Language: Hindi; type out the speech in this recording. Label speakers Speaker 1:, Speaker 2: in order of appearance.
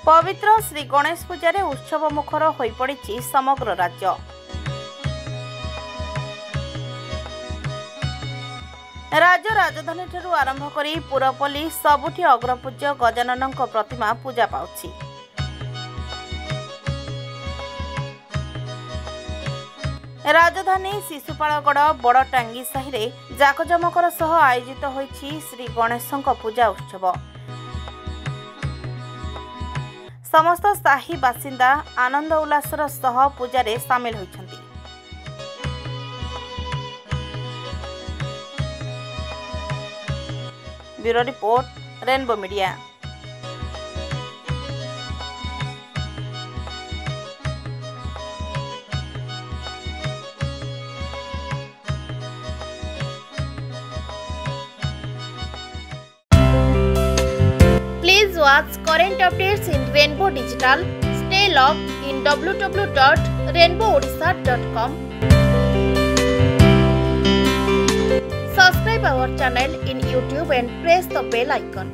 Speaker 1: पवित्र श्री गणेश पूजा रे उत्सव मुखर होई पड़िछि समग्र राज्य। राज्य राजधानी ठारू आरंभ करी पुरपल्ली सबुठी अग्रपूज्य गजाननଙ୍କ प्रतिमा पूजा पाउछि। राजधानी शिशुपालगढ़ बड़टांगी साहि रे जाकजमकर सह आयोजित होइछि श्री गणेशଙ୍କ पूजा उत्सव। समस्त साही बासिंदा आनंद उल्लासर सह पूजा रे सामिल होइछन्ति। Bureau report Rainbow media. Please watch current updates in Rainbow Digital. Stay logged in www.rainbowodisha.com. Subscribe our channel in YouTube and press the bell icon.